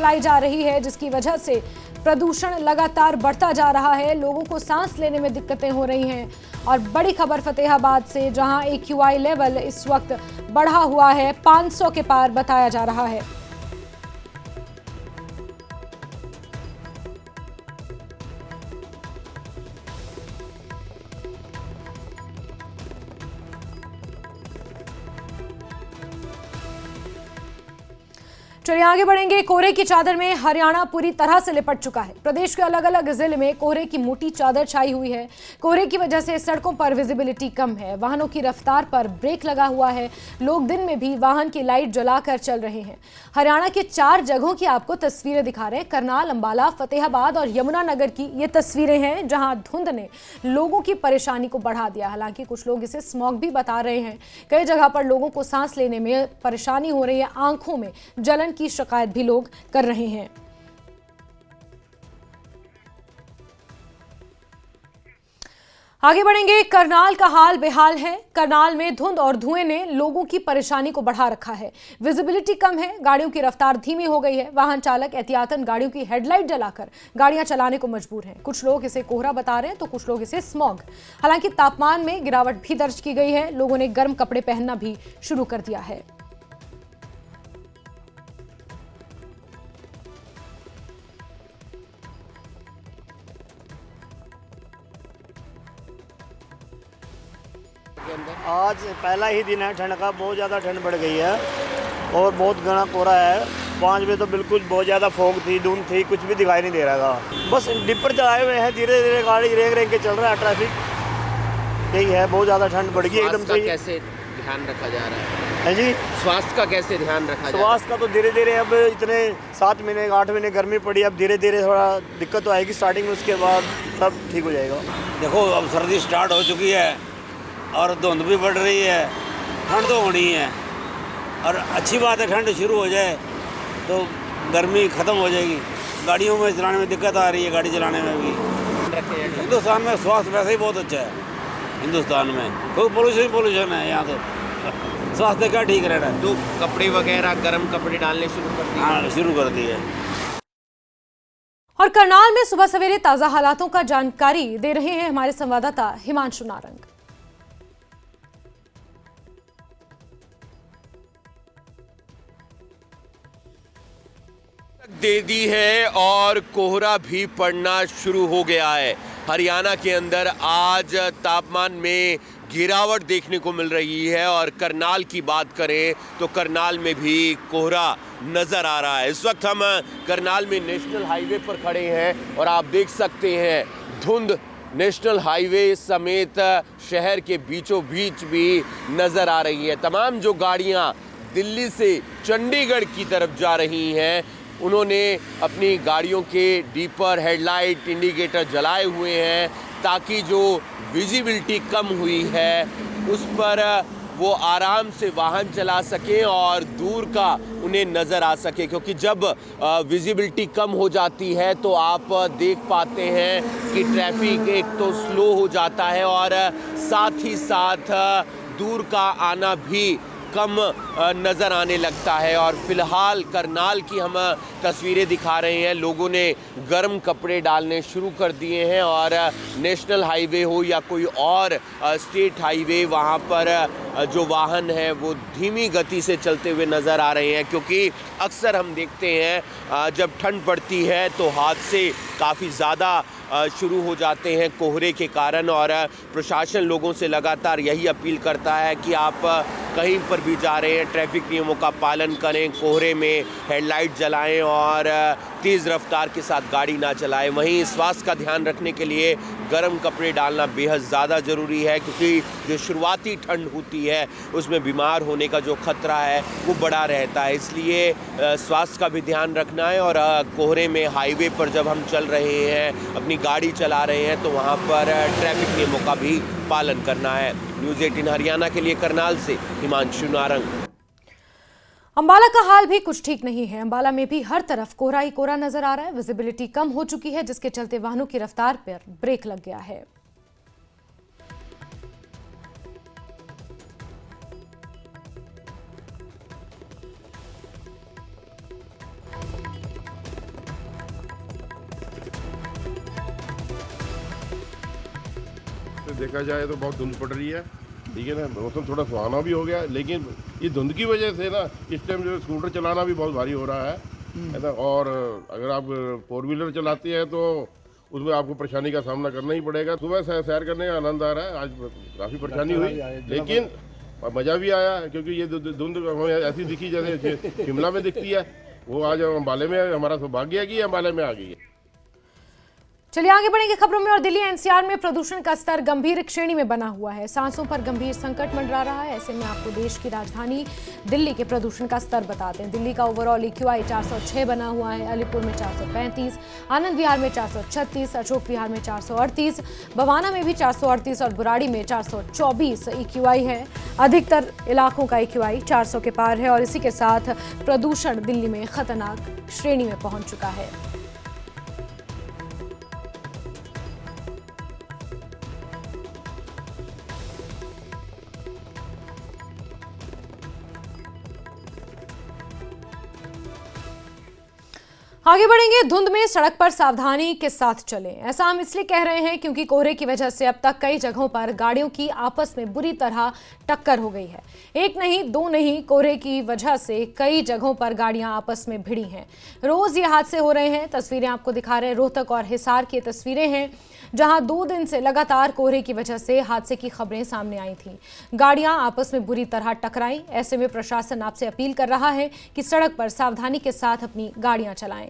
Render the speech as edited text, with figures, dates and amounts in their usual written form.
चलाई जा रही है, जिसकी वजह से प्रदूषण लगातार बढ़ता जा रहा है। लोगों को सांस लेने में दिक्कतें हो रही हैं। और बड़ी खबर फतेहाबाद से, जहां AQI लेवल इस वक्त बढ़ा हुआ है, 500 के पार बताया जा रहा है। चलिए आगे बढ़ेंगे। कोहरे की चादर में हरियाणा पूरी तरह से लिपट चुका है। प्रदेश के अलग अलग जिले में कोहरे की मोटी चादर छाई हुई है। कोहरे की वजह से सड़कों पर विजिबिलिटी कम है, वाहनों की रफ्तार पर ब्रेक लगा हुआ है। लोग दिन में भी वाहन की लाइट जलाकर चल रहे हैं। हरियाणा के 4 जगहों की आपको तस्वीरें दिखा रहे हैं। करनाल, अंबाला, फतेहाबाद और यमुनानगर की ये तस्वीरें हैं, जहां धुंध ने लोगों की परेशानी को बढ़ा दिया। हालांकि कुछ लोग इसे स्मॉग भी बता रहे हैं। कई जगह पर लोगों को सांस लेने में परेशानी हो रही है, आंखों में जलन की शिकायत भी लोग कर रहे हैं। आगे बढ़ेंगे। करनाल का हाल बेहाल है। करनाल में धुंध और धुएं ने लोगों की परेशानी को बढ़ा रखा है। विजिबिलिटी कम है, गाड़ियों की रफ्तार धीमी हो गई है। वाहन चालक एहतियातन गाड़ियों की हेडलाइट जलाकर गाड़ियां चलाने को मजबूर हैं। कुछ लोग इसे कोहरा बता रहे हैं तो कुछ लोग इसे स्मॉग। हालांकि तापमान में गिरावट भी दर्ज की गई है। लोगों ने गर्म कपड़े पहनना भी शुरू कर दिया है। आज पहला ही दिन है ठंड का। बहुत ज़्यादा ठंड बढ़ गई है और बहुत घना कोहरा है। 5 बजे तो बिल्कुल बहुत ज़्यादा फॉग थी, धुंध थी, कुछ भी दिखाई नहीं दे रहा था। बस डिपर चलाए हुए हैं, धीरे धीरे गाड़ी रेंग रेंग के चल रहा है ट्रैफिक। यही है, बहुत ज़्यादा ठंड बढ़ गई एकदम से। कैसे ध्यान रखा जा रहा है जी? स्वास्थ्य का कैसे ध्यान रखा जा रहा है? स्वास्थ्य का तो धीरे धीरे, अब इतने 7 महीने 8 महीने गर्मी पड़ी, अब धीरे धीरे थोड़ा दिक्कत तो आएगी स्टार्टिंग में, उसके बाद सब ठीक हो जाएगा। देखो अब सर्दी स्टार्ट हो चुकी है और धुंध भी बढ़ रही है, ठंड तो होनी है। और अच्छी बात है, ठंड शुरू हो जाए तो गर्मी ख़त्म हो जाएगी। गाड़ियों में चलाने में दिक्कत आ रही है, गाड़ी चलाने में भी। हिंदुस्तान में स्वास्थ्य वैसे ही बहुत अच्छा है। हिंदुस्तान में खूब पोल्यूशन है यहाँ तो। स्वास्थ्य क्या ठीक रहना है। तो कपड़े वगैरह गर्म कपड़े डालने शुरू कर दिए? हाँ, शुरू कर दिए। और करनाल में सुबह सवेरे ताजा हालातों का जानकारी दे रहे हैं हमारे संवाददाता हिमांशु नारंग। दे दी है और कोहरा भी पड़ना शुरू हो गया है। हरियाणा के अंदर आज तापमान में गिरावट देखने को मिल रही है और करनाल की बात करें तो करनाल में भी कोहरा नजर आ रहा है। इस वक्त हम करनाल में नेशनल हाईवे पर खड़े हैं और आप देख सकते हैं धुंध नेशनल हाईवे समेत शहर के बीचों बीच भी नजर आ रही है। तमाम जो गाड़ियां दिल्ली से चंडीगढ़ की तरफ जा रही हैं, उन्होंने अपनी गाड़ियों के डीपर हेडलाइट इंडिकेटर जलाए हुए हैं ताकि जो विजिबिलिटी कम हुई है उस पर वो आराम से वाहन चला सकें और दूर का उन्हें नज़र आ सके। क्योंकि जब विजिबिलिटी कम हो जाती है तो आप देख पाते हैं कि ट्रैफिक एक तो स्लो हो जाता है और साथ ही साथ दूर का आना भी कम नज़र आने लगता है। और फिलहाल करनाल की हम तस्वीरें दिखा रहे हैं। लोगों ने गर्म कपड़े डालने शुरू कर दिए हैं और नेशनल हाईवे हो या कोई और स्टेट हाईवे, वहाँ पर जो वाहन हैं वो धीमी गति से चलते हुए नज़र आ रहे हैं। क्योंकि अक्सर हम देखते हैं जब ठंड पड़ती है तो हादसे काफ़ी ज़्यादा शुरू हो जाते हैं कोहरे के कारण। और प्रशासन लोगों से लगातार यही अपील करता है कि आप कहीं पर भी जा रहे हैं ट्रैफिक नियमों का पालन करें, कोहरे में हेडलाइट जलाएं और तेज़ रफ्तार के साथ गाड़ी ना चलाएं। वहीं स्वास्थ्य का ध्यान रखने के लिए गर्म कपड़े डालना बेहद ज़्यादा ज़रूरी है, क्योंकि जो शुरुआती ठंड होती है उसमें बीमार होने का जो खतरा है वो बड़ा रहता है। इसलिए स्वास्थ्य का भी ध्यान रखना है। और कोहरे में हाईवे पर जब हम चल रहे हैं, अपनी गाड़ी चला रहे हैं, तो वहाँ पर ट्रैफिक नियमों का भी पालन करना है। न्यूज़ 18 हरियाणा के लिए करनाल से हिमांशु नारंग। अंबाला का हाल भी कुछ ठीक नहीं है। अंबाला में भी हर तरफ कोहरा ही कोहरा नजर आ रहा है। विजिबिलिटी कम हो चुकी है, जिसके चलते वाहनों की रफ्तार पर ब्रेक लग गया है। देखा जाए तो बहुत धुंध पड़ रही है, ठीक है ना। मौसम थोड़ा सुहाना भी हो गया, लेकिन ये धुंध की वजह से ना इस टाइम जो स्कूटर चलाना भी बहुत भारी हो रहा है ना। और अगर आप 4 व्हीलर चलाते हैं तो उसमें आपको परेशानी का सामना करना ही पड़ेगा। सुबह सैर करने का आनंद आ रहा है, आज काफ़ी परेशानी हुई लेकिन मज़ा भी आया, क्योंकि ये धुंध हमें ऐसी दिखी जैसे शिमला में दिखती है, वो आज अम्बाले में हमारा सौभाग्य है कि अम्बाले में आ गई है। चलिए आगे बढ़ेंगे खबरों में। और दिल्ली एनसीआर में प्रदूषण का स्तर गंभीर श्रेणी में बना हुआ है। सांसों पर गंभीर संकट मंडरा रहा है। ऐसे में आपको देश की राजधानी दिल्ली के प्रदूषण का स्तर बताते हैं। दिल्ली का ओवरऑल EQI 406 बना हुआ है। अलीपुर में 435, आनंद विहार में 436, अशोक विहार में 438, बवाना में भी 438 और बुराड़ी में 424 EQI है। अधिकतर इलाकों का EQI 400 के पार है और इसी के साथ प्रदूषण दिल्ली में खतरनाक श्रेणी में पहुंच चुका है। आगे बढ़ेंगे। धुंध में सड़क पर सावधानी के साथ चलें। ऐसा हम इसलिए कह रहे हैं क्योंकि कोहरे की वजह से अब तक कई जगहों पर गाड़ियों की आपस में बुरी तरह टक्कर हो गई है। एक नहीं, दो नहीं, कोहरे की वजह से कई जगहों पर गाड़ियां आपस में भिड़ी हैं। रोज ये हादसे हो रहे हैं। तस्वीरें आपको दिखा रहे हैं, रोहतक और हिसार की तस्वीरें हैं, जहां 2 दिन से लगातार कोहरे की वजह से हादसे की खबरें सामने आई थीं। गाड़ियां आपस में बुरी तरह टकराईं। ऐसे में प्रशासन आपसे अपील कर रहा है कि सड़क पर सावधानी के साथ अपनी गाड़ियां चलाएं।